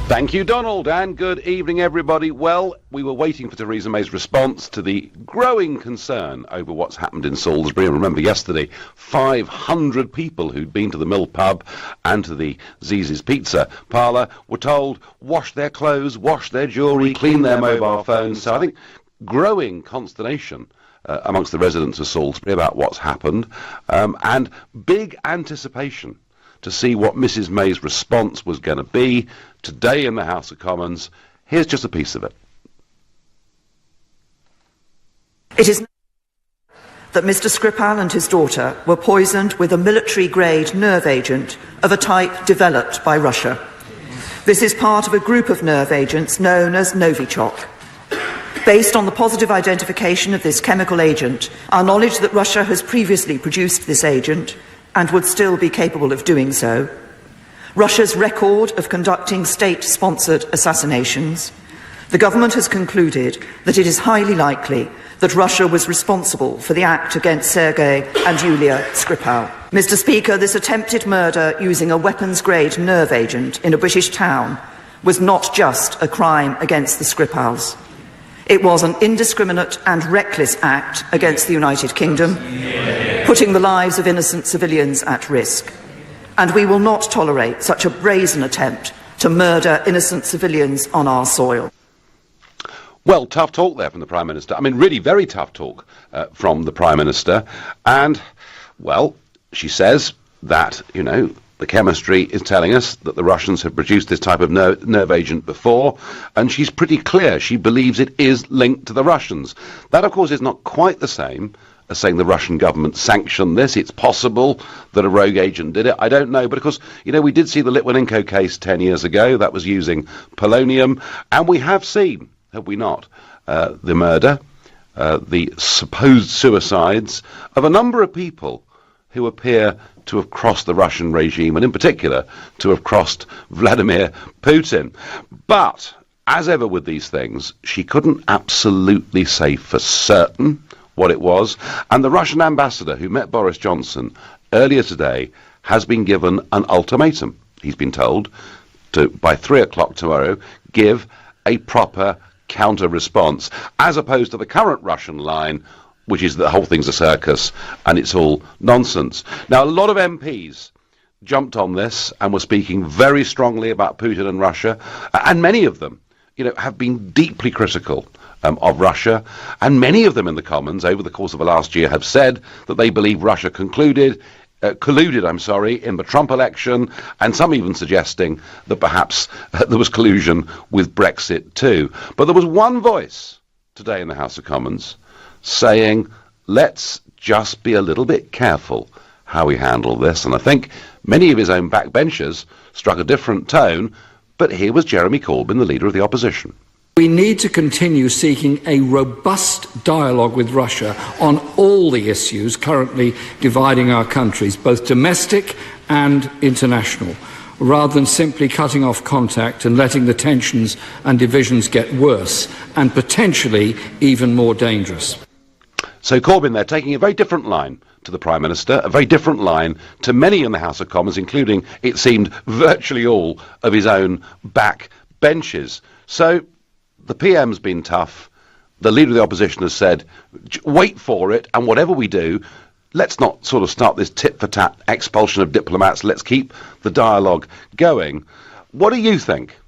Thank you, Donald, and good evening, everybody. Well, we were waiting for Theresa May's response to the growing concern over what's happened in Salisbury. And remember, yesterday, 500 people who'd been to the Mill pub and to the Ziz's Pizza parlour were told, wash their clothes, wash their jewellery, clean their mobile phones. So I think growing consternation amongst the residents of Salisbury about what's happened, and big anticipation to see what Mrs May's response was going to be today in the House of Commons. Here's just a piece of it. It is that Mr Skripal and his daughter were poisoned with a military-grade nerve agent of a type developed by Russia. This is part of a group of nerve agents known as Novichok. Based on the positive identification of this chemical agent, our knowledge that Russia has previously produced this agent and would still be capable of doing so, Russia's record of conducting state-sponsored assassinations, the government has concluded that it is highly likely that Russia was responsible for the act against Sergei and Yulia Skripal. Mr Speaker, this attempted murder using a weapons-grade nerve agent in a British town was not just a crime against the Skripals. It was an indiscriminate and reckless act against the United Kingdom, putting the lives of innocent civilians at risk. And we will not tolerate such a brazen attempt to murder innocent civilians on our soil. Well, tough talk there from the Prime Minister. I mean, really very tough talk from the Prime Minister. And, well, she says that, you know, the chemistry is telling us that the Russians have produced this type of nerve agent before, and she's pretty clear. She believes it is linked to the Russians. That, of course, is not quite the same as saying the Russian government sanctioned this. It's possible that a rogue agent did it. I don't know. But, of course, you know, we did see the Litvinenko case 10 years ago. That was using polonium. And we have seen, have we not, the murder, the supposed suicides of a number of people who appear to have crossed the Russian regime, and in particular to have crossed Vladimir Putin. But, as ever with these things, she couldn't absolutely say for certain what it was, and the Russian ambassador who met Boris Johnson earlier today has been given an ultimatum. He's been told to, by 3 o'clock tomorrow, give a proper counter-response, as opposed to the current Russian line, which is the whole thing's a circus and it's all nonsense. Now, a lot of MPs jumped on this and were speaking very strongly about Putin and Russia, and many of them, you know, have been deeply critical of Russia, and many of them in the Commons over the course of the last year have said that they believe Russia colluded in the Trump election, and some even suggesting that perhaps there was collusion with Brexit too. But there was one voice today in the House of Commons saying, let's just be a little bit careful how we handle this. And I think many of his own backbenchers struck a different tone, but here was Jeremy Corbyn, the leader of the opposition. We need to continue seeking a robust dialogue with Russia on all the issues currently dividing our countries, both domestic and international, rather than simply cutting off contact and letting the tensions and divisions get worse and potentially even more dangerous. So Corbyn there taking a very different line to the Prime Minister, a very different line to many in the House of Commons, including, it seemed, virtually all of his own back benches. So the PM's been tough. The Leader of the Opposition has said, wait for it, and whatever we do, let's not sort of start this tit-for-tat expulsion of diplomats. Let's keep the dialogue going. What do you think,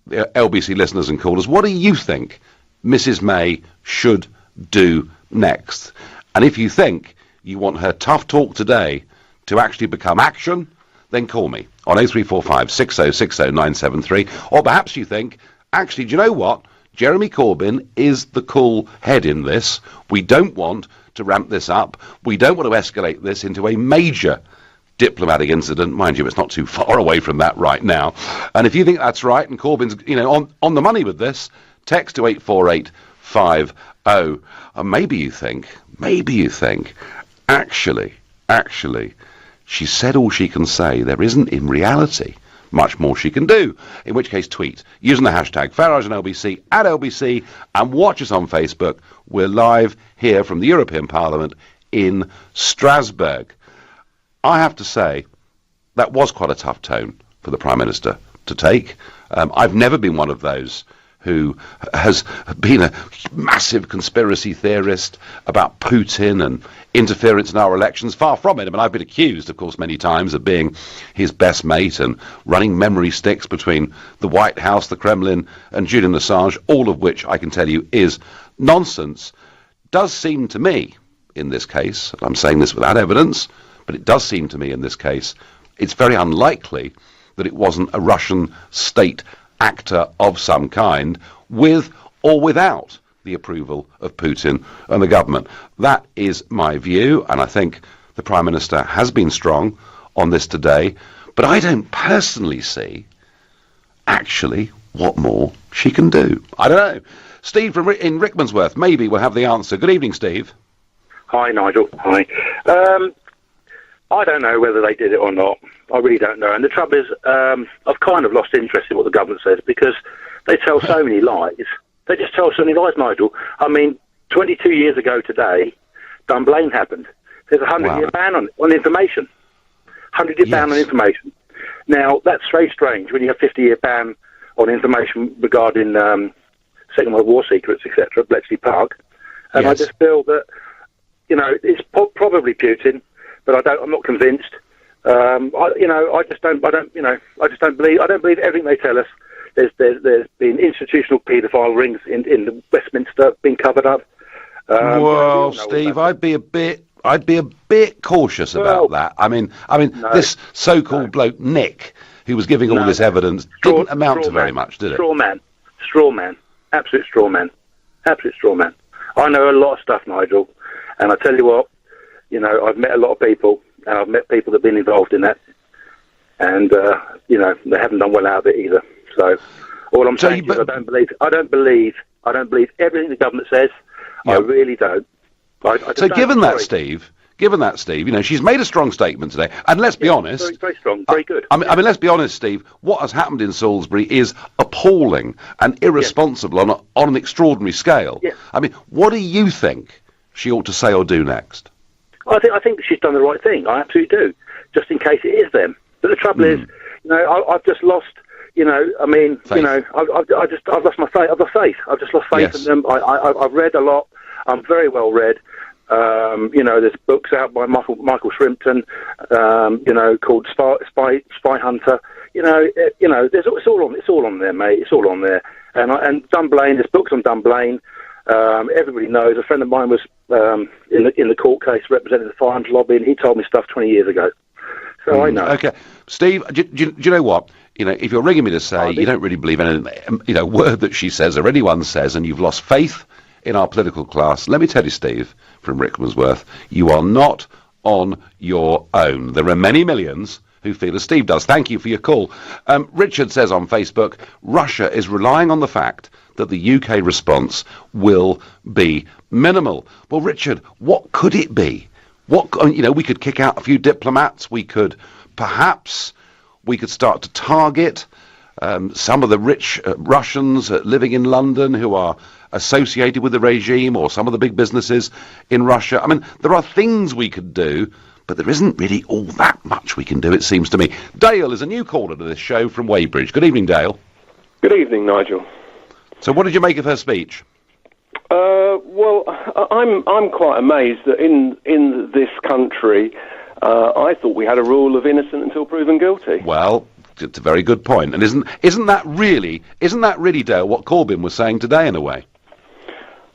LBC listeners and callers, what do you think Mrs May should do next? And if you think you want her tough talk today to actually become action, then call me on 0345 6060 973. Or perhaps you think, actually, do you know what? Jeremy Corbyn is the cool head in this. We don't want to ramp this up. We don't want to escalate this into a major diplomatic incident. Mind you, it's not too far away from that right now. And if you think that's right, and Corbyn's, you know, on the money with this, text to 84850. And maybe you think, actually, she said all she can say. There isn't, in reality, much more she can do. In which case, tweet using the hashtag Farage and LBC at LBC, and watch us on Facebook. We're live here from the European Parliament in Strasbourg. I have to say, that was quite a tough tone for the Prime Minister to to take. I've never been one of those who has been a massive conspiracy theorist about Putin and interference in our elections. Far from it. I mean, I've been accused, of course, many times of being his best mate and running memory sticks between the White House, the Kremlin, and Julian Assange, all of which I can tell you is nonsense. Does seem to me, in this case, I'm saying this without evidence, but it does seem to me in this case, it's very unlikely that it wasn't a Russian state actor of some kind, with or without the approval of Putin and the government. That is my view, and I think the Prime Minister has been strong on this today, but I don't personally see actually what more she can do. I don't know. Steve in Rickmansworth, maybe we'll have the answer. Good evening, Steve. Hi, Nigel. Hi. I don't know whether they did it or not. I really don't know. And the trouble is, I've kind of lost interest in what the government says because they tell so many lies. They just tell so many lies, Nigel. I mean, 22 years ago today, Dunblane happened. There's a 100-year ban on information. 100-year ban on information. Now, that's very strange when you have a 50-year ban on information regarding Second World War secrets, etc., Bletchley Park. And I just feel that, it's probably Putin, but I'm not convinced. I just don't believe everything they tell us. There's been institutional paedophile rings in the Westminster being covered up. Well, Steve, I'd be a bit cautious about that. I mean, this so-called bloke Nick, who was giving all this evidence, didn't amount to very much, did it? Straw man, absolute straw man. I know a lot of stuff, Nigel, and I tell you what, I've met a lot of people, and I've met people that have been involved in that, and they haven't done well out of it either. So all I'm saying is I don't believe everything the government says. Yep. I really don't. So given that, Steve, she's made a strong statement today, and let's be honest, very, very strong, very good. I mean, let's be honest, Steve. What has happened in Salisbury is appalling and irresponsible on an extraordinary scale. Yeah. I mean, what do you think she ought to say or do next? I think she's done the right thing. I absolutely do. Just in case it is them. But the trouble is, I've just lost. Faith. I've lost my faith. I've lost faith. I've just lost faith in them. I've read a lot. I'm very well read. There's books out by Michael Shrimpton, called Spy Hunter. It's all on there, mate. It's all on there. And Dunblane, there's books on Dunblane. Everybody knows. A friend of mine was in the court case representing the firearms lobby, and he told me stuff 20 years ago. So I know. Okay, Steve, do you know what? If you're ringing me to say you don't really believe any, word that she says or anyone says, and you've lost faith in our political class, let me tell you, Steve, from Rickmansworth, you are not on your own. There are many millions who feel as Steve does. Thank you for your call. Richard says on Facebook, Russia is relying on the fact that the UK response will be minimal. Well, Richard, what could it be? We could kick out a few diplomats. We could start to target some of the rich Russians living in London who are associated with the regime, or some of the big businesses in Russia. I mean, there are things we could do, but there isn't really all that much we can do, it seems to me. Dale is a new caller to this show from Weybridge. Good evening, Dale. Good evening, Nigel. So what did you make of her speech? Well, I'm quite amazed that in this country, I thought we had a rule of innocent until proven guilty. Well, it's a very good point. And isn't that really, Dale, what Corbyn was saying today in a way?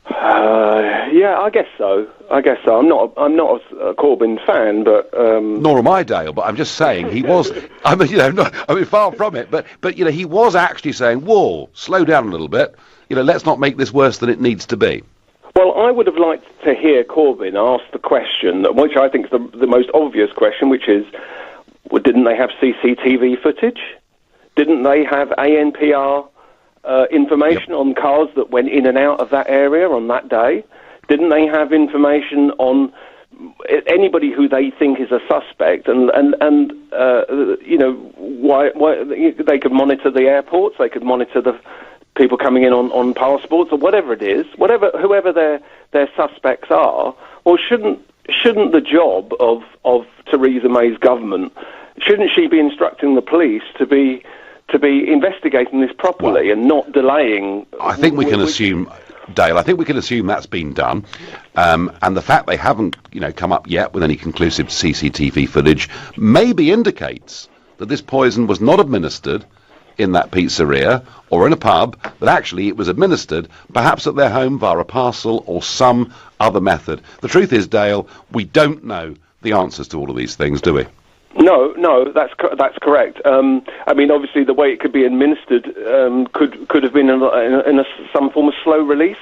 Yeah, I guess so. I'm not a Corbyn fan, but nor am I, Dale. But I'm just saying he was. Far from it. But he was actually saying, "Whoa, slow down a little bit. Let's not make this worse than it needs to be." Well, I would have liked to hear Corbyn ask the question, which I think is the most obvious question, which is, well, didn't they have CCTV footage? Didn't they have ANPR information on cars that went in and out of that area on that day? Didn't they have information on anybody who they think is a suspect? And why they could monitor the airports, they could monitor the people coming in on passports or whatever it is, whoever their suspects are. Or shouldn't the job of Theresa May's government, shouldn't she be instructing the police to be to be investigating this properly and not delaying. I think we can assume, Dale, that's been done. And the fact they haven't, come up yet with any conclusive CCTV footage maybe indicates that this poison was not administered in that pizzeria or in a pub, but actually it was administered perhaps at their home via a parcel or some other method. The truth is, Dale, we don't know the answers to all of these things, do we? No, that's correct. I mean, obviously, the way it could be administered could have been in some form of slow release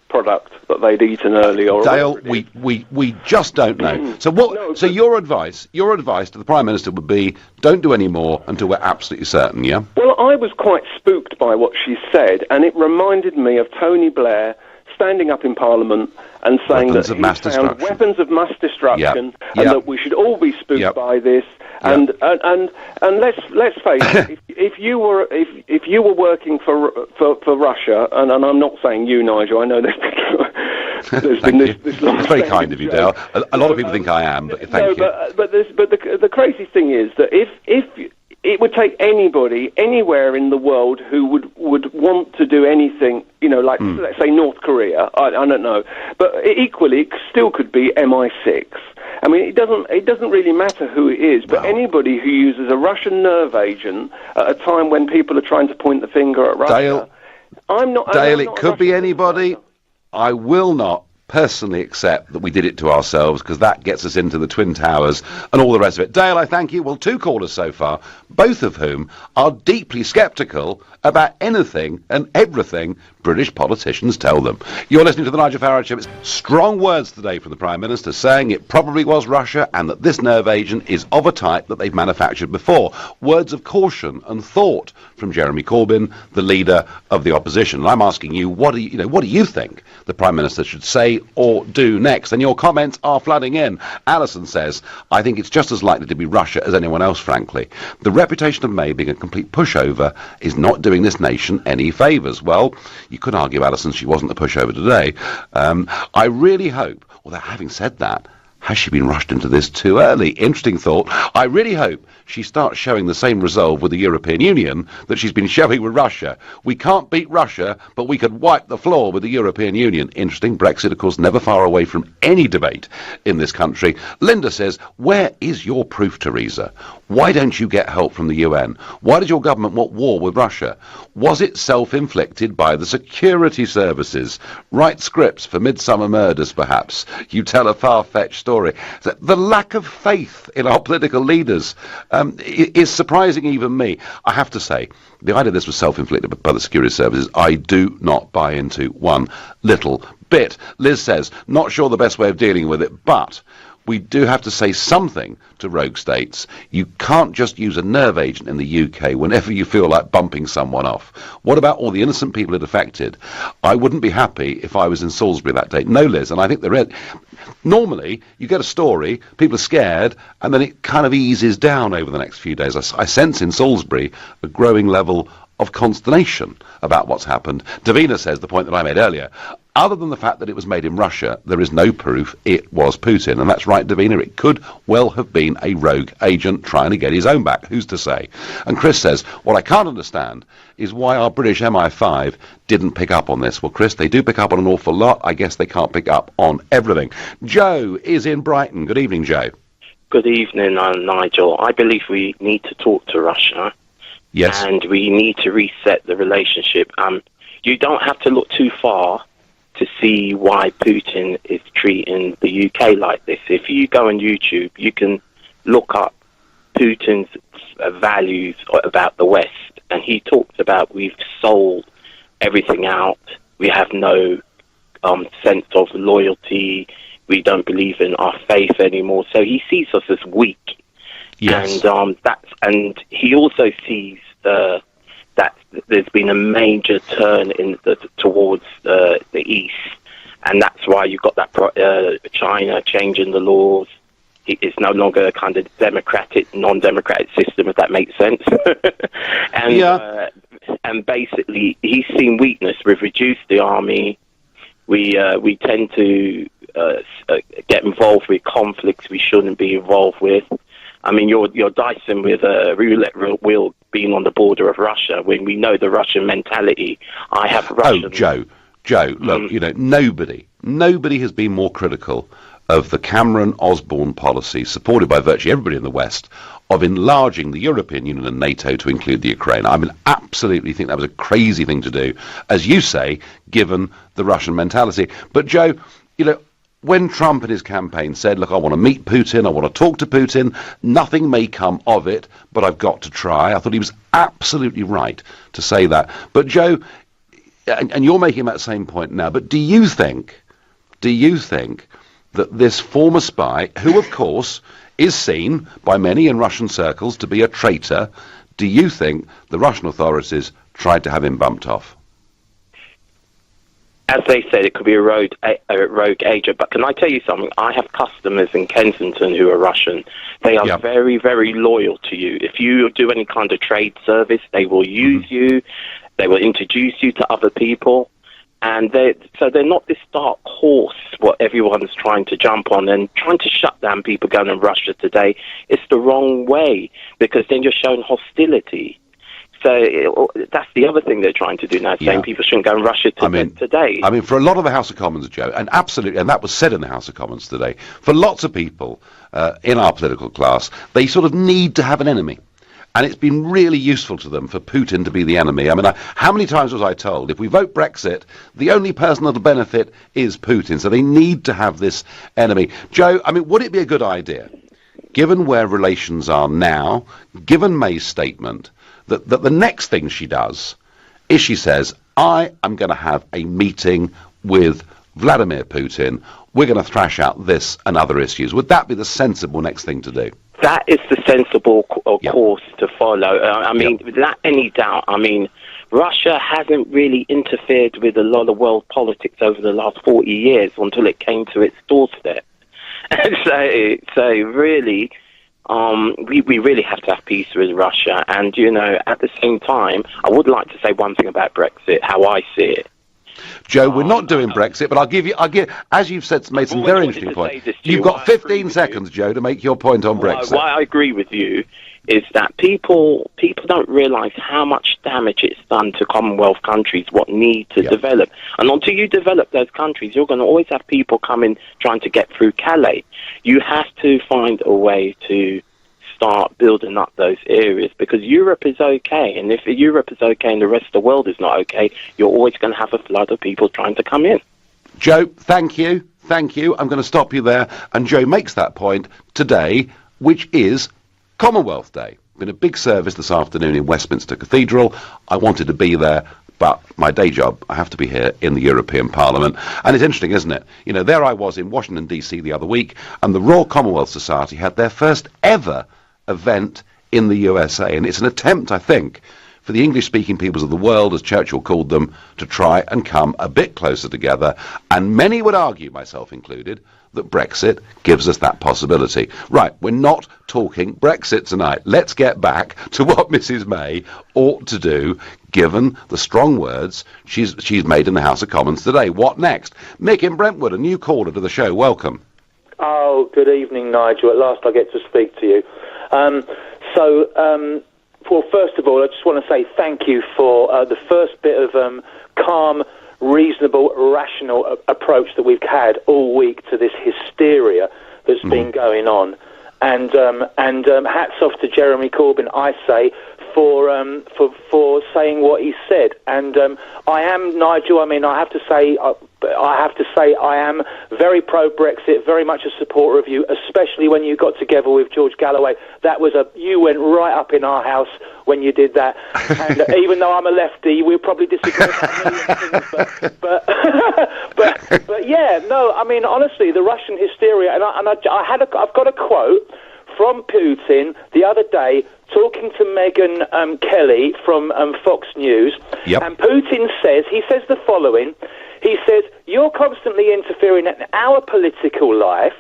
product that they'd eaten earlier. Or Dale, we just don't know. So what? No, so your advice to the Prime Minister would be: don't do any more until we're absolutely certain. Yeah. Well, I was quite spooked by what she said, and it reminded me of Tony Blair standing up in Parliament and saying that he found weapons of mass destruction, and that we should all be spooked by this. And let's face it, if you were working for Russia, and I'm not saying you, Nigel, I know there's been this It's very kind of you, Dale. A lot of people think I am, but thank you. But the crazy thing is that if it would take anybody anywhere in the world who would want to do anything, like let's say North Korea. I don't know, but equally it still could be MI6. I mean, it doesn't really matter who it is, but anybody who uses a Russian nerve agent at a time when people are trying to point the finger at Russia. Dale, it could be anybody. I will not personally accept that we did it to ourselves, because that gets us into the Twin Towers and all the rest of it. Dale, I thank you. Well, 2 callers so far, both of whom are deeply sceptical about anything and everything British politicians tell them. You're listening to the Nigel Farage Show. It's strong words today from the Prime Minister, saying it probably was Russia and that this nerve agent is of a type that they've manufactured before. Words of caution and thought from Jeremy Corbyn, the leader of the opposition. And I'm asking you, what do you think the Prime Minister should say or do next? And your comments are flooding in. Alison says, I think it's just as likely to be Russia as anyone else, frankly. The reputation of May being a complete pushover is not doing this nation any favours. Well, you could argue, Alison, she wasn't a pushover today. I really hope, although having said that, has she been rushed into this too early? Interesting thought. I really hope she starts showing the same resolve with the European Union that she's been showing with Russia. We can't beat Russia, but we could wipe the floor with the European Union. Interesting. Brexit, of course, never far away from any debate in this country. Linda says, where is your proof, Theresa? Why don't you get help from the UN? Why did your government want war with Russia? Was it self-inflicted by the security services? Write scripts for Midsummer Murders, perhaps. You tell a far-fetched story. The lack of faith in our political leaders is surprising even me. I have to say, the idea this was self-inflicted by the security services, I do not buy into one little bit. Liz says, not sure the best way of dealing with it, but we do have to say something to rogue states. You can't just use a nerve agent in the UK whenever you feel like bumping someone off. What about all the innocent people it affected? I wouldn't be happy if I was in Salisbury that day. No, Liz, and I think normally you get a story, people are scared, and then it kind of eases down over the next few days. I sense in Salisbury a growing level of consternation about what's happened. Davina says the point that I made earlier. Other than the fact that it was made in Russia, there is no proof it was Putin. And that's right, Davina, it could well have been a rogue agent trying to get his own back. Who's to say? And Chris says, what I can't understand is why our British MI5 didn't pick up on this. Well, Chris, they do pick up on an awful lot. I guess they can't pick up on everything. Joe is in Brighton. Good evening, Joe. Good evening, Nigel. I believe we need to talk to Russia. Yes. And we need to reset the relationship. You don't have to look too far to see why Putin is treating the UK like this. If you go on YouTube, you can look up Putin's values about the West, and he talks about we've sold everything out, we have no sense of loyalty, we don't believe in our faith anymore. So he sees us as weak. Yes. And he also sees that there's been a major turn towards the east, and that's why you've got that China changing the laws. It's no longer a kind of democratic, non-democratic system, if that makes sense. And basically, he's seen weakness. We've reduced the army. We tend to get involved with conflicts we shouldn't be involved with. I mean, you're dicing with a roulette wheel being on the border of Russia when we know the Russian mentality. I have Russian... Oh, Joe, look, nobody has been more critical of the Cameron-Osborne policy, supported by virtually everybody in the West, of enlarging the European Union and NATO to include the Ukraine. I mean, absolutely think that was a crazy thing to do, as you say, given the Russian mentality. But, Joe, when Trump in his campaign said, look, I want to meet Putin, I want to talk to Putin, nothing may come of it, but I've got to try. I thought he was absolutely right to say that. But, Joe, and you're making that same point now, but do you think that this former spy, who, of course, is seen by many in Russian circles to be a traitor, do you think the Russian authorities tried to have him bumped off? As they said, it could be a rogue agent. But can I tell you something? I have customers in Kensington who are Russian. They are very, very loyal to you. If you do any kind of trade service, they will use you. They will introduce you to other people. And they're not this dark horse, what everyone's trying to jump on and trying to shut down people going to Russia today. It's the wrong way, because then you're showing hostility. So that's the other thing they're trying to do now, saying people shouldn't go in Russia today. I mean, for a lot of the House of Commons, Joe, and absolutely, and that was said in the House of Commons today, for lots of people in our political class, they sort of need to have an enemy. And it's been really useful to them for Putin to be the enemy. I mean, how many times was I told, if we vote Brexit, the only person that'll benefit is Putin. So they need to have this enemy. Joe, I mean, would it be a good idea, given where relations are now, given May's statement, that the next thing she does is she says, I am going to have a meeting with Vladimir Putin. We're going to thrash out this and other issues. Would that be the sensible next thing to do? That is the sensible course to follow. I mean, without any doubt, I mean, Russia hasn't really interfered with a lot of world politics over the last 40 years until it came to its doorstep. so really, we really have to have peace with Russia. And, at the same time, I would like to say one thing about Brexit, how I see it. Joe, we're not doing Brexit, but I'll give, as you've said, made some very interesting points. You've got 15 seconds, Joe, to make your point on Brexit. Why I agree with you is that people don't realise how much damage it's done to Commonwealth countries, what need to develop. And until you develop those countries, you're going to always have people coming trying to get through Calais. You have to find a way to start building up those areas, because Europe is okay, and if Europe is okay and the rest of the world is not okay, you're always going to have a flood of people trying to come in. Joe, thank you. I'm going to stop you there. And Joe makes that point today, which is Commonwealth Day. Been a big service this afternoon in Westminster Cathedral. I wanted to be there, but my day job, I have to be here in the European Parliament. And it's interesting, isn't it? There I was in Washington, D.C. the other week, and the Royal Commonwealth Society had their first ever event in the USA, and it's an attempt, I think, for the English-speaking peoples of the world, as Churchill called them, to try and come a bit closer together. And many would argue, myself included, that Brexit gives us that possibility. Right, we're not talking Brexit tonight. Let's get back to what Mrs. May ought to do, given the strong words she's made in the House of Commons today. What next? Mick in Brentwood, a new caller to the show. Welcome. Oh, good evening, Nigel. At last I get to speak to you. Well, first of all, I just want to say thank you for the first bit of calm, reasonable, rational approach that we've had all week to this hysteria that's been going on. And hats off to Jeremy Corbyn, I say, for saying what he said. And I am, Nigel, I have to say I am very pro-Brexit, very much a supporter of you, especially when you got together with George Galloway. You went right up in our house when you did that. And even though I'm a lefty, we'll probably disagree about a million things. But yeah, no, honestly, the Russian hysteria, I've got a quote from Putin the other day, talking to Megyn Kelly from Fox News, and Putin says the following. He says, you're constantly interfering in our political life,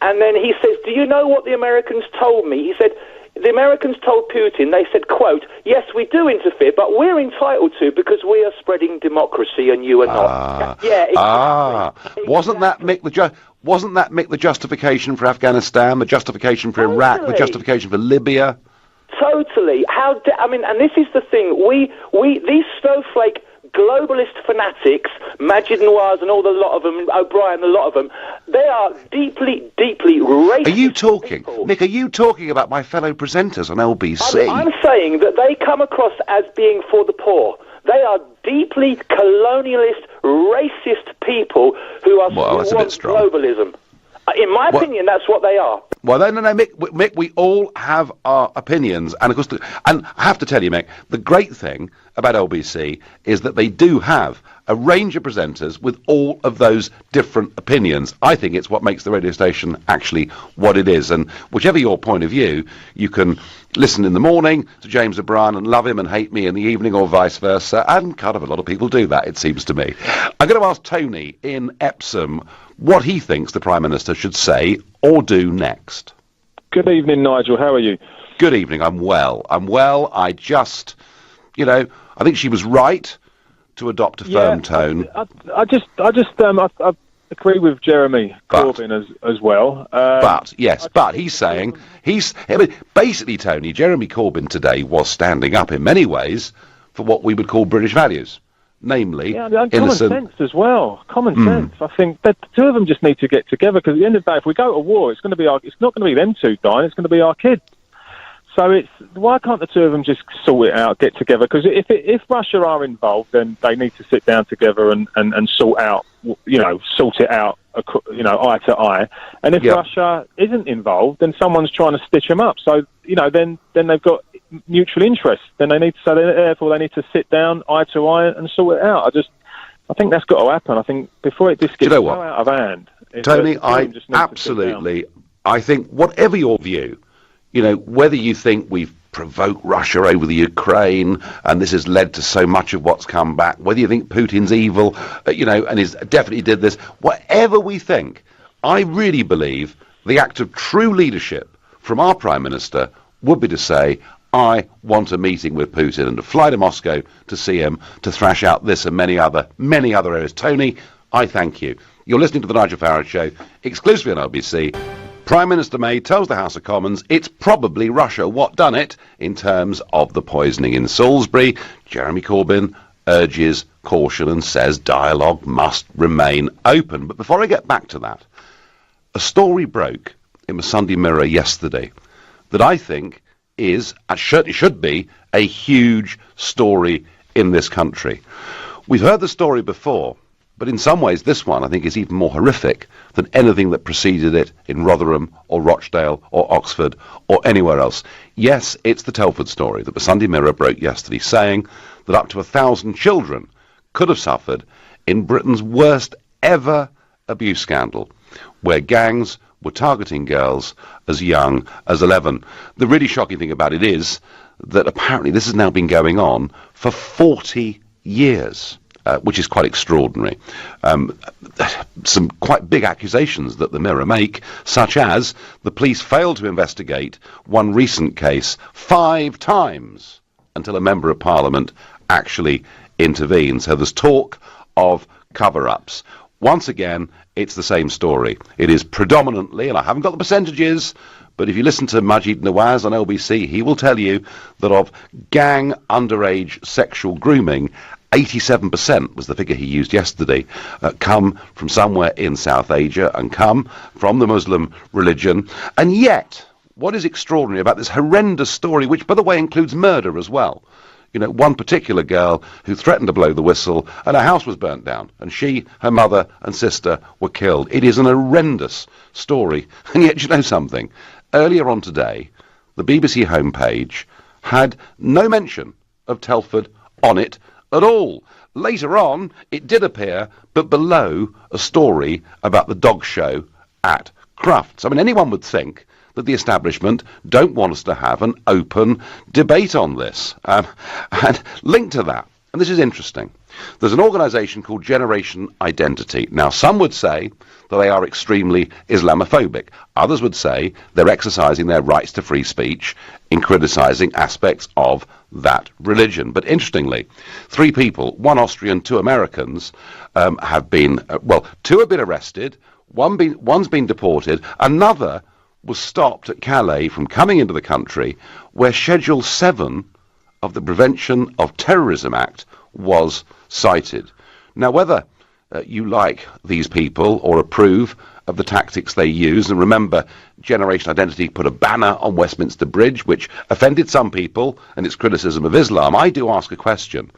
and then he says, do you know what the Americans told me? He said, the Americans told Putin, they said, quote, yes, we do interfere, but we're entitled to because we are spreading democracy and you are not. Yeah, exactly. Wasn't that Mick the justification for Afghanistan, the justification for Iraq, the justification for Libya? Totally. And this is the thing. These snowflake globalist fanatics, Majid Nawaz and all the lot of them, O'Brien, a lot of them, they are deeply, deeply racist. Are you talking, people. Mick, are you talking about my fellow presenters on LBC? I'm saying that they come across as being for the poor. They are deeply colonialist, racist people who are that's a bit strong. Globalism. In my opinion, that's what they are. Well, no, Mick, we all have our opinions, and of course, and I have to tell you, Mick, the great thing about LBC is that they do have a range of presenters with all of those different opinions. I think it's what makes the radio station actually what it is, and whichever your point of view, you can listen in the morning to James O'Brien and love him and hate me in the evening, or vice versa, and kind of a lot of people do that, it seems to me. I'm going to ask Tony in Epsom what he thinks the Prime Minister should say or do next. Good evening, Nigel. How are you? Good evening. I'm well. I just, I think she was right to adopt a firm tone. I agree with Jeremy Corbyn as well. But he's saying, basically, Tony, Jeremy Corbyn today was standing up in many ways for what we would call British values. Namely, common sense as well. Common sense. I think that the two of them just need to get together, because at the end of the day, if we go to war, it's not going to be them two dying. It's going to be our kids. So why can't the two of them just sort it out, get together? Because if Russia are involved, then they need to sit down together and sort it out, eye to eye. And if Russia isn't involved, then someone's trying to stitch them up. So, then they've got mutual interest. Then therefore they need to sit down eye to eye and sort it out. I think that's got to happen. I think before it just gets so out of hand. Tony, I think whatever your view, whether you think we've provoked Russia over the Ukraine and this has led to so much of what's come back, whether you think Putin's evil, and he's definitely did this, whatever we think, I really believe the act of true leadership from our Prime Minister would be to say, I want a meeting with Putin and to fly to Moscow to see him, to thrash out this and many other areas. Tony, I thank you. You're listening to the Nigel Farage Show, exclusively on LBC. Prime Minister May tells the House of Commons it's probably Russia what done it in terms of the poisoning in Salisbury. Jeremy Corbyn urges caution and says dialogue must remain open. But before I get back to that, a story broke in the Sunday Mirror yesterday that I think should be a huge story in this country. We've heard the story before, but in some ways this one I think is even more horrific than anything that preceded it in Rotherham or Rochdale or Oxford or anywhere else. Yes, it's the Telford story that the Sunday Mirror broke yesterday, saying that up to 1,000 children could have suffered in Britain's worst ever abuse scandal, where gangs were targeting girls as young as 11. The really shocking thing about it is that apparently this has now been going on for 40 years, which is quite extraordinary. Some quite big accusations that the Mirror make, such as the police failed to investigate one recent case 5 times until a Member of Parliament actually intervened. So there's talk of cover-ups. Once again, it's the same story. It is predominantly, and I haven't got the percentages, but if you listen to Majid Nawaz on LBC, he will tell you that of gang underage sexual grooming, 87% was the figure he used yesterday, come from somewhere in South Asia and come from the Muslim religion. And yet, what is extraordinary about this horrendous story, which, by the way, includes murder as well, one particular girl who threatened to blow the whistle and her house was burnt down and she, her mother and sister were killed. It is an horrendous story. And yet, you know something? Earlier on today, the BBC homepage had no mention of Telford on it at all. Later on, it did appear, but below a story about the dog show at Crufts. I mean, anyone would think that the establishment don't want us to have an open debate on this. And linked to that, and this is interesting, there's an organisation called Generation Identity. Now, some would say that they are extremely Islamophobic. Others would say they're exercising their rights to free speech in criticising aspects of that religion. But interestingly, 3 people, 1 Austrian, 2 Americans, have been, 2 have been arrested, one's been deported, another was stopped at Calais from coming into the country, where Schedule 7 of the Prevention of Terrorism Act was cited. Now, whether you like these people or approve of the tactics they use, and remember, Generation Identity put a banner on Westminster Bridge, which offended some people, and its criticism of Islam, I do ask a question.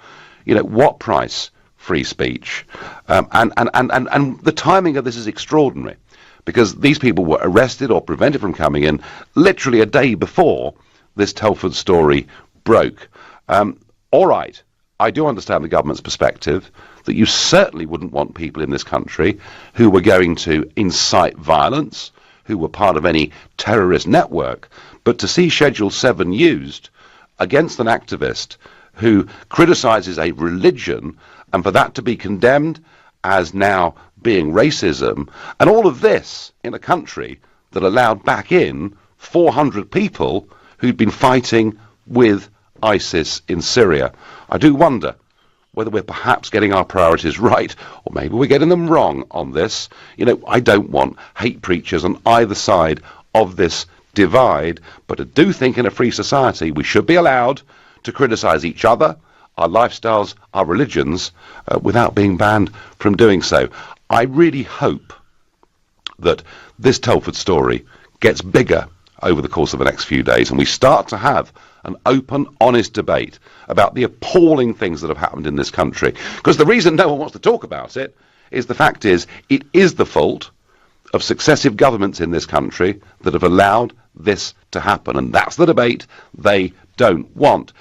What price free speech? And the timing of this is extraordinary, because these people were arrested or prevented from coming in literally a day before this Telford story broke. All right, I do understand the government's perspective that you certainly wouldn't want people in this country who were going to incite violence, who were part of any terrorist network, but to see Schedule 7 used against an activist who criticises a religion, and for that to be condemned as now being racism, and all of this in a country that allowed back in 400 people who'd been fighting with ISIS in Syria. I do wonder whether we're perhaps getting our priorities right, or maybe we're getting them wrong on this. I don't want hate preachers on either side of this divide, but I do think in a free society we should be allowed to criticise each other, our lifestyles, our religions, without being banned from doing so. I really hope that this Telford story gets bigger over the course of the next few days, and we start to have an open, honest debate about the appalling things that have happened in this country. Because the reason no one wants to talk about it is the fact is, it is the fault of successive governments in this country that have allowed this to happen, and that's the debate they don't want.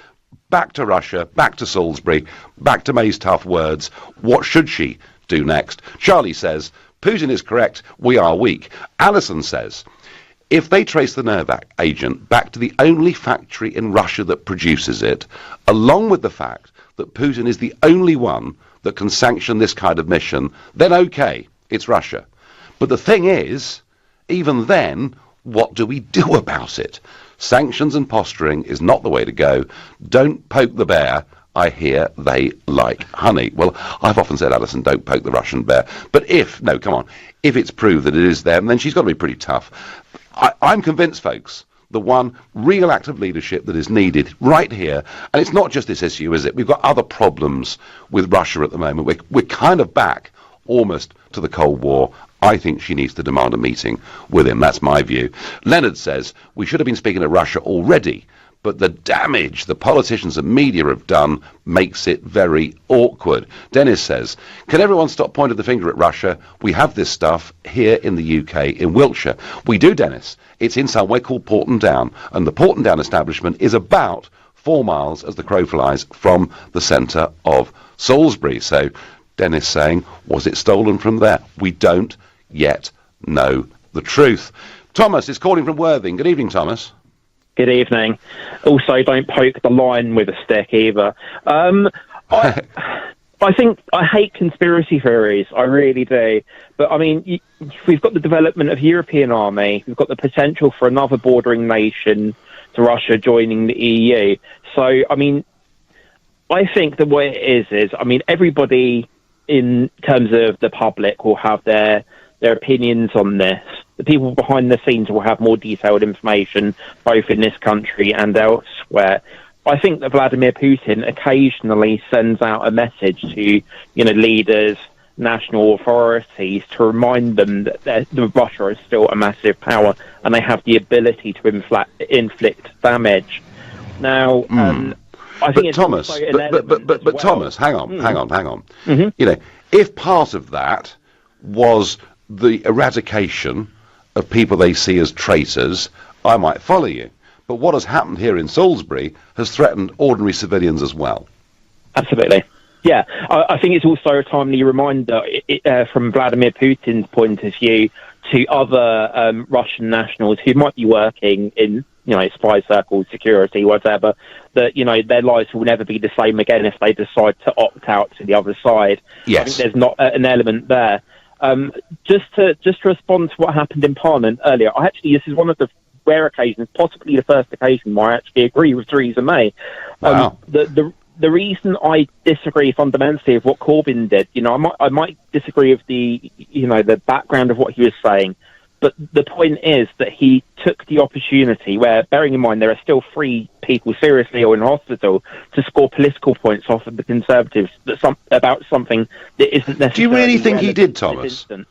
Back to Russia, back to Salisbury, back to May's tough words. What should she do next? Charlie says, Putin is correct, we are weak. Alison says, if they trace the nerve agent back to the only factory in Russia that produces it, along with the fact that Putin is the only one that can sanction this kind of mission, then okay, it's Russia. But the thing is, even then, what do we do about it? Sanctions and posturing is not the way to go. Don't poke the bear. I hear they like honey. Well, I've often said, Alison, don't poke the Russian bear. But if it's proved that it is them, then she's got to be pretty tough. I'm convinced, folks, the one real act of leadership that is needed right here, and it's not just this issue, is it? We've got other problems with Russia at the moment. We're kind of back almost to the Cold War. I think she needs to demand a meeting with him. That's my view. Leonard says, we should have been speaking to Russia already, but the damage the politicians and media have done makes it very awkward. Dennis says, can everyone stop pointing the finger at Russia? We have this stuff here in the UK, in Wiltshire. We do, Dennis. It's in somewhere called Porton Down, and the Porton Down establishment is about 4 miles, as the crow flies, from the centre of Salisbury. So Dennis saying, was it stolen from there? We don't yet know the truth. Thomas is calling from Worthing. Good evening, Thomas. Good evening. Also, don't poke the lion with a stick either. I think I hate conspiracy theories. I really do. But, I mean, we've got the development of European army. We've got the potential for another bordering nation to Russia joining the EU. So, I mean, I think the way it is, I mean, everybody in terms of the public will have their opinions on this. The people behind the scenes will have more detailed information, both in this country and elsewhere. I think that Vladimir Putin occasionally sends out a message to, leaders, national authorities, to remind them that Russia is still a massive power and they have the ability to inflict damage. Now, I think it's Thomas, but Thomas, hang on. Mm-hmm. If part of that was the eradication of people they see as traitors, I might follow you. But what has happened here in Salisbury has threatened ordinary civilians as well. Absolutely. Yeah, I think it's also a timely reminder from Vladimir Putin's point of view to other Russian nationals who might be working in spy circles, security, whatever, that, their lives will never be the same again if they decide to opt out to the other side. Yes. I think there's not an element there. Just to respond to what happened in Parliament earlier, this is one of the rare occasions, possibly the first occasion, where I actually agree with Theresa May. Wow. The reason I disagree fundamentally with what Corbyn did, I might disagree with the background of what he was saying, but the point is that he took the opportunity where, bearing in mind there are still 3 people seriously ill in hospital, to score political points off of the Conservatives about something that isn't necessarily. Do you really think he did, Thomas? Do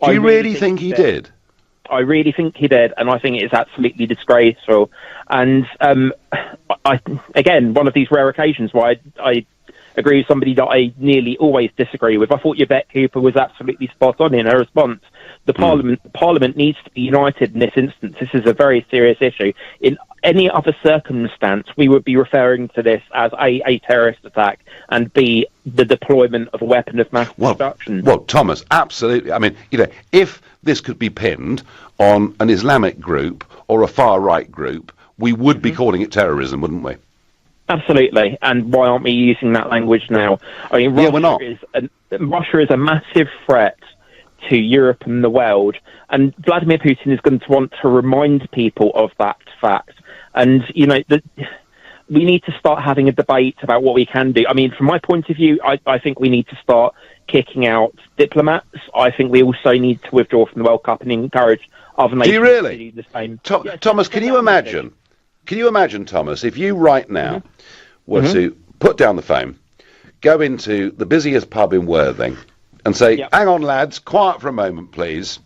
you really think he did? I really think he did, and I think it's absolutely disgraceful. And again, one of these rare occasions where I agree with somebody that I nearly always disagree with. I thought Yvette Cooper was absolutely spot on in her response. The Parliament needs to be united in this instance. This is a very serious issue. In any other circumstance, we would be referring to this as a terrorist attack, and B, the deployment of a weapon of mass destruction. Well, Thomas, absolutely. I mean, if this could be pinned on an Islamic group or a far-right group, we would be calling it terrorism, wouldn't we? Absolutely. And why aren't we using that language now? I mean, we're not. Russia is a massive threat to Europe and the world, and Vladimir Putin is going to want to remind people of that fact. And, we need to start having a debate about what we can do. I mean, from my point of view, I think we need to start kicking out diplomats. I think we also need to withdraw from the World Cup and encourage other nations to do the same. Thomas, can you imagine? Can you imagine, Thomas, if you right now were to put down the phone, go into the busiest pub in Worthing and say, hang on, lads, quiet for a moment, please.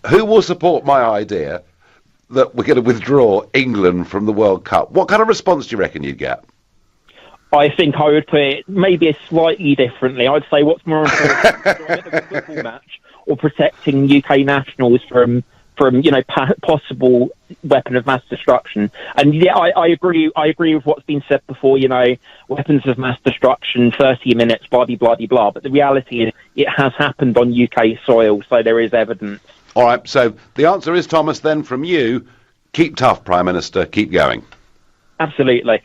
Who will support my idea that we're going to withdraw England from the World Cup? What kind of response do you reckon you'd get? I think I would put it maybe slightly differently. I'd say what's more important, a football match or protecting UK nationals from possible weapon of mass destruction. And I agree with what's been said before, weapons of mass destruction, 30 minutes, blah, blah, blah, blah. But the reality is it has happened on UK soil, so there is evidence. All right, so the answer is, Thomas, then from you, keep tough, Prime Minister, keep going. Absolutely.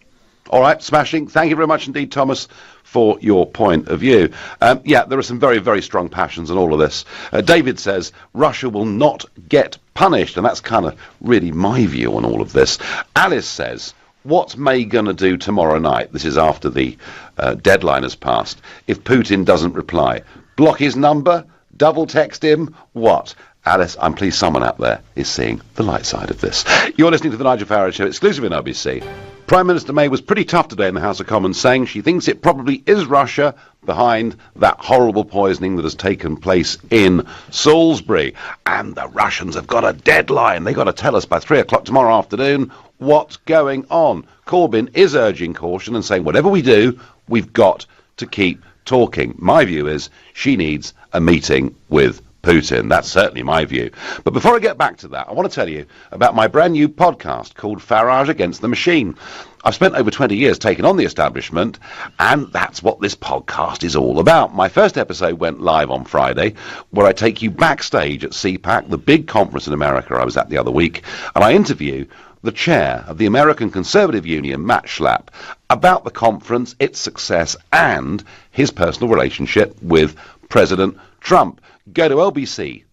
All right, smashing. Thank you very much indeed, Thomas, for your point of view. There are some very, very strong passions in all of this. David says Russia will not get punished, and that's kind of really my view on all of this. Alice says, what's May going to do tomorrow night? This is after the deadline has passed. If Putin doesn't reply, block his number, double text him, what? Alice, I'm pleased someone out there is seeing the light side of this. You're listening to the Nigel Farage Show, exclusive in LBC. Prime Minister May was pretty tough today in the House of Commons, saying she thinks it probably is Russia behind that horrible poisoning that has taken place in Salisbury. And the Russians have got a deadline. They've got to tell us by 3 o'clock tomorrow afternoon what's going on. Corbyn is urging caution and saying whatever we do, we've got to keep talking. My view is she needs a meeting with Putin. That's certainly my view. But before I get back to that, I want to tell you about my brand new podcast called Farage Against the Machine. I've spent over 20 years taking on the establishment, and that's what this podcast is all about. My first episode went live on Friday, where I take you backstage at CPAC, the big conference in America I was at the other week, and I interview the chair of the American Conservative Union, Matt Schlapp, about the conference, its success, and his personal relationship with President Trump. Go to lbc.co.uk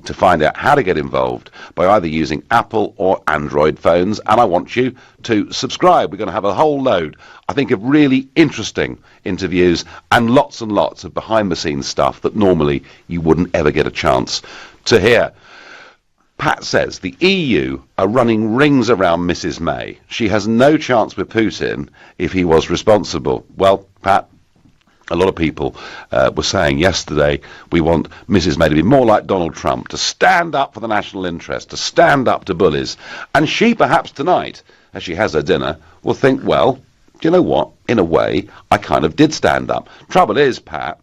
to find out how to get involved by either using Apple or Android phones, and I want you to subscribe. We're going to have a whole load, I think, of really interesting interviews and lots of behind-the-scenes stuff that normally you wouldn't ever get a chance to hear. Pat says the EU are running rings around Mrs. May. She has no chance with Putin if he was responsible. Well, Pat, a lot of people were saying yesterday we want Mrs. May to be more like Donald Trump, to stand up for the national interest, to stand up to bullies. And she perhaps tonight, as she has her dinner, will think, well, do you know what? In a way, I kind of did stand up. Trouble is, Pat,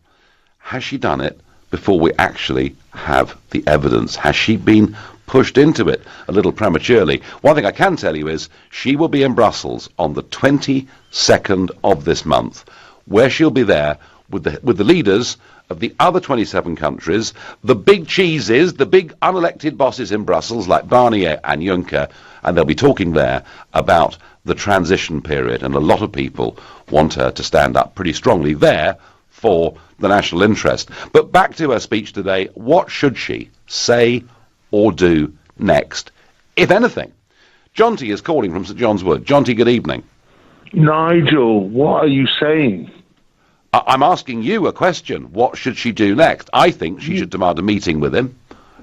has she done it before we actually have the evidence? Has she been pushed into it a little prematurely? One thing I can tell you is she will be in Brussels on the 22nd of this month, where she'll be there with the leaders of the other 27 countries, the big cheeses, the big unelected bosses in Brussels like Barnier and Juncker, and they'll be talking there about the transition period, and a lot of people want her to stand up pretty strongly there for the national interest. But back to her speech today, what should she say or do next, if anything? Jonty is calling from St John's Wood. Jonty, good evening. Nigel, what are you saying? I'm asking you a question. What should she do next? I think she should demand a meeting with him.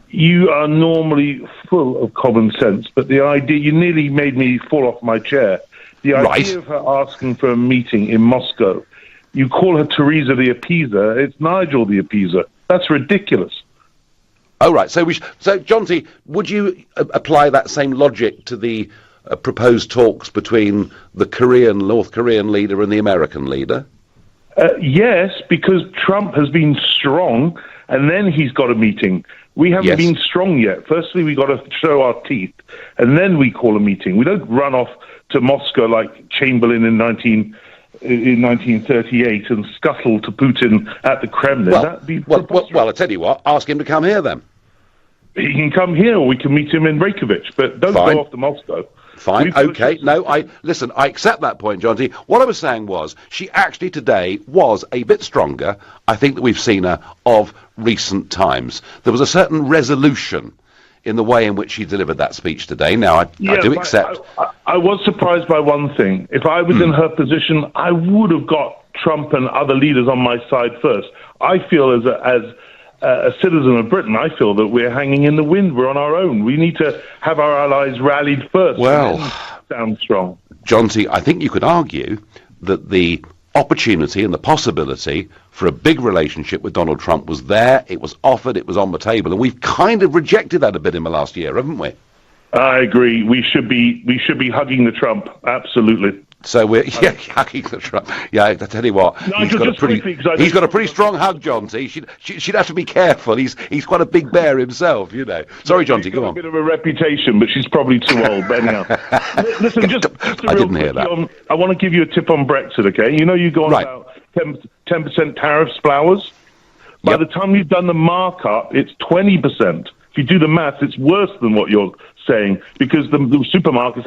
You are normally full of common sense, but the idea, you nearly made me fall off my chair. The idea of her asking for a meeting in Moscow, you call her Teresa the Appeaser, it's Nigel the Appeaser. That's ridiculous. Oh, right. So, Jonty, would you apply that same logic to the proposed talks between the North Korean leader and the American leader? Yes, because Trump has been strong, and then he's got a meeting. We haven't been strong yet. Firstly, we got to show our teeth, and then we call a meeting. We don't run off to Moscow like Chamberlain in 1938 and scuttle to Putin at the Kremlin. Well, I tell you what, ask him to come here then. He can come here, or we can meet him in Reykjavik, but don't go off to Moscow. Fine, okay. No, I accept that point, Jonty. What I was saying was, she actually today was a bit stronger, I think, that we've seen her of recent times. There was a certain resolution in the way in which she delivered that speech today. Now, I do accept... I was surprised by one thing. If I was in her position, I would have got Trump and other leaders on my side first. I feel as a citizen of Britain, I feel that we're hanging in the wind. We're on our own. We need to have our allies rallied first. Well, sound strong. Jonty, I think you could argue that the opportunity and the possibility for a big relationship with Donald Trump was there, it was offered, it was on the table, and we've kind of rejected that a bit in the last year, haven't we? I agree. We should be hugging the Trump. Absolutely. So we're hugging the Trump. Yeah, I tell you what, he's got a pretty strong hug, Jonty. She'd have to be careful. He's quite a big bear himself, you know. Sorry, Jonty, go on. A bit of a reputation, but she's probably too old. Anyhow, listen, just I didn't hear that. I want to give you a tip on Brexit. Okay, you know you go on about 10% tariffs, flowers. By the time you've done the markup, it's 20%. If you do the maths, it's worse than what you're saying, because the supermarkets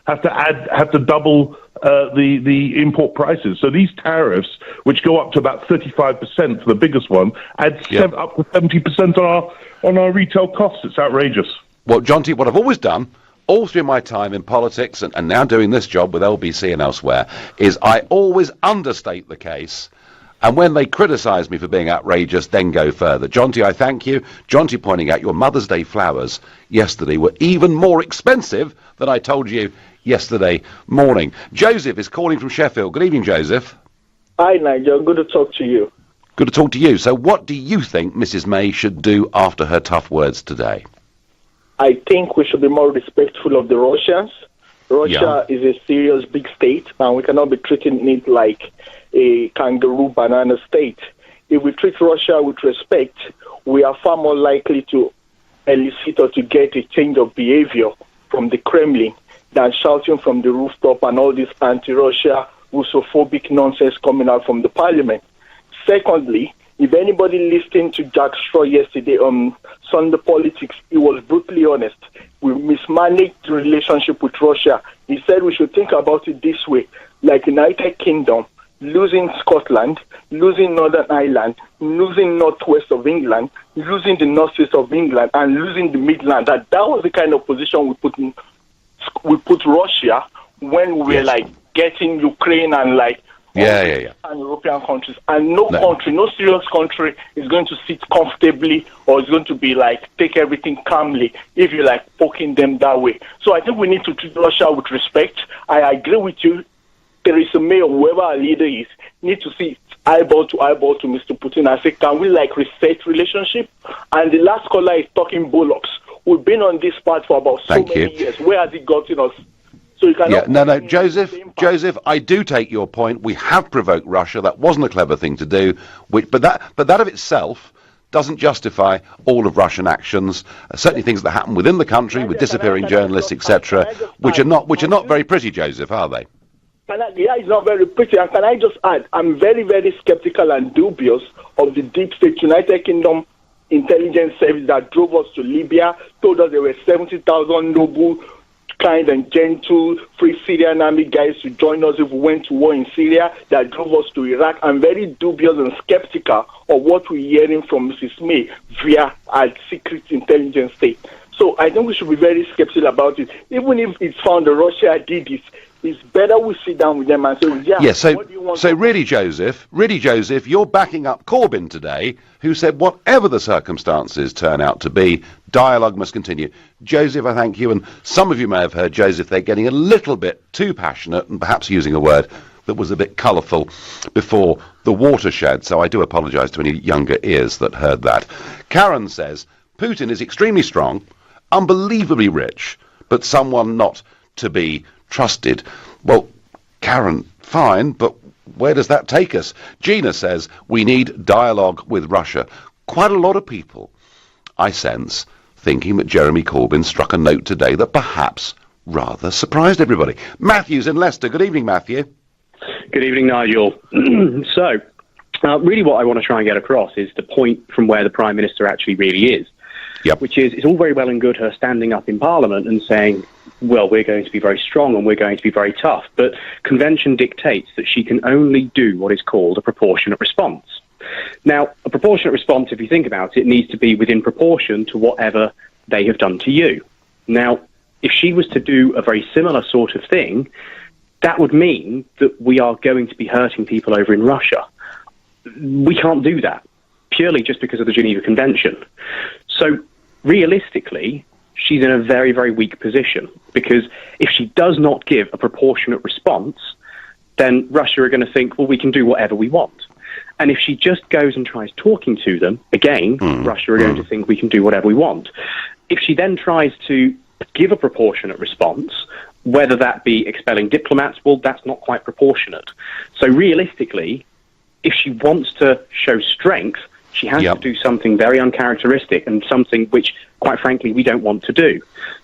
have to double the import prices. So these tariffs, which go up to about 35% for the biggest one, add up to 70% on our retail costs. It's outrageous. Well, Jonty, what I've always done, all through my time in politics and now doing this job with LBC and elsewhere, is I always understate the case. And when they criticise me for being outrageous, then go further. Jonty, I thank you. Jonty pointing out your Mother's Day flowers yesterday were even more expensive than I told you yesterday morning. Joseph is calling from Sheffield. Good evening, Joseph. Hi, Nigel. Good to talk to you. Good to talk to you. So what do you think Mrs May should do after her tough words today? I think we should be more respectful of the Russians. Russia is a serious big state, and we cannot be treating it like a kangaroo banana state. If we treat Russia with respect, we are far more likely to elicit or to get a change of behavior from the Kremlin than shouting from the rooftop and all this anti-Russia, Russophobic nonsense coming out from the parliament. Secondly, if anybody listened to Jack Straw yesterday on Sunday Politics, he was brutally honest. We mismanaged the relationship with Russia. He said we should think about it this way, like United Kingdom, losing Scotland, losing Northern Ireland, losing northwest of England, losing the northeast of England, and losing the Midland. That was the kind of position we put Russia when we were like getting Ukraine and like and European countries. And no country, no serious country is going to sit comfortably or is going to be like take everything calmly if you're like poking them that way. So I think we need to treat Russia with respect. I agree with you. Theresa May or whoever our leader is need to see eyeball to Mr. Putin and say, can we like reset relationship? And the last caller is talking bollocks. We've been on this part for about many years. Where has it gotten us? So you cannot Joseph, I do take your point. We have provoked Russia. That wasn't a clever thing to do. But that of itself doesn't justify all of Russian actions. Certainly things that happen within the country with disappearing journalists, etc., which are not very pretty, Joseph, are they? Yeah, it's not very pretty. And can I just add, I'm very, very skeptical and dubious of the deep state United Kingdom intelligence service that drove us to Libya, told us there were 70,000 noble, kind and gentle free Syrian army guys to join us if we went to war in Syria, that drove us to Iraq. I'm very dubious and skeptical of what we're hearing from Mrs. May via our secret intelligence state. So I think we should be very skeptical about it. Even if it's found that Russia did it, it's better we sit down with them and say, what do you want? So really, Joseph, you're backing up Corbyn today, who said whatever the circumstances turn out to be, dialogue must continue. Joseph, I thank you, and some of you may have heard Joseph, they're getting a little bit too passionate and perhaps using a word that was a bit colourful before the watershed, so I do apologise to any younger ears that heard that. Karen says, Putin is extremely strong, unbelievably rich, but someone not to be trusted. Well, Karen, fine, but where does that take us? Gina says we need dialogue with Russia. Quite a lot of people, I sense, thinking that Jeremy Corbyn struck a note today that perhaps rather surprised everybody. Matthew's in Leicester. Good evening, Matthew. Good evening, Nigel. So, really what I want to try and get across is the point from where the Prime Minister actually really is. Yep. Which is, it's all very well and good her standing up in Parliament and saying, well, we're going to be very strong and we're going to be very tough. But convention dictates that she can only do what is called a proportionate response. Now, a proportionate response, if you think about it, needs to be within proportion to whatever they have done to you. Now, if she was to do a very similar sort of thing, that would mean that we are going to be hurting people over in Russia. We can't do that, purely just because of the Geneva Convention. So, realistically, she's in a very, very weak position, because if she does not give a proportionate response, then Russia are going to think, well, we can do whatever we want. And if she just goes and tries talking to them, again, Russia are going to think we can do whatever we want. If she then tries to give a proportionate response, whether that be expelling diplomats, well, that's not quite proportionate. So realistically, if she wants to show strength, she has to do something very uncharacteristic and something which, quite frankly, we don't want to do.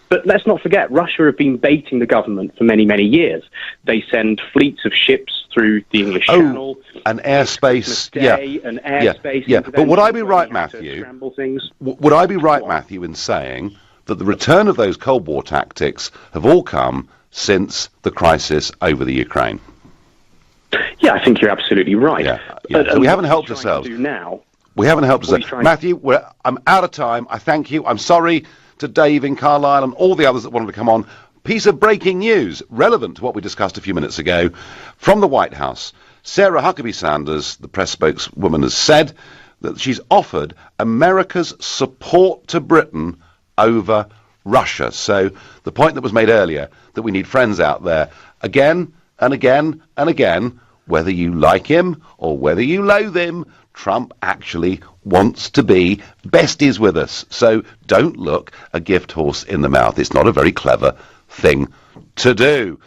But let's not forget, Russia have been baiting the government for many, many years. They send fleets of ships through the English Channel. An airspace. An airspace. Yeah. But would I be right, Matthew? Would I be right, Matthew, in saying that the return of those Cold War tactics have all come since the crisis over the Ukraine? Yeah, I think you're absolutely right. So we haven't helped ourselves. We haven't helped us. Matthew, I'm out of time. I thank you. I'm sorry to Dave in Carlisle and all the others that wanted to come on. Piece of breaking news, relevant to what we discussed a few minutes ago, from the White House. Sarah Huckabee Sanders, the press spokeswoman, has said that she's offered America's support to Britain over Russia. So the point that was made earlier, that we need friends out there, again and again and again, whether you like him or whether you loathe him, Trump actually wants to be besties with us. So don't look a gift horse in the mouth. It's not a very clever thing to do.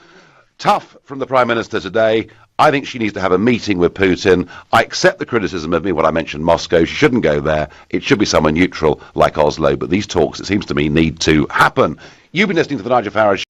Tough from the Prime Minister today. I think she needs to have a meeting with Putin. I accept the criticism of me when I mentioned Moscow. She shouldn't go there. It should be somewhere neutral like Oslo. But these talks, it seems to me, need to happen. You've been listening to the Nigel Farage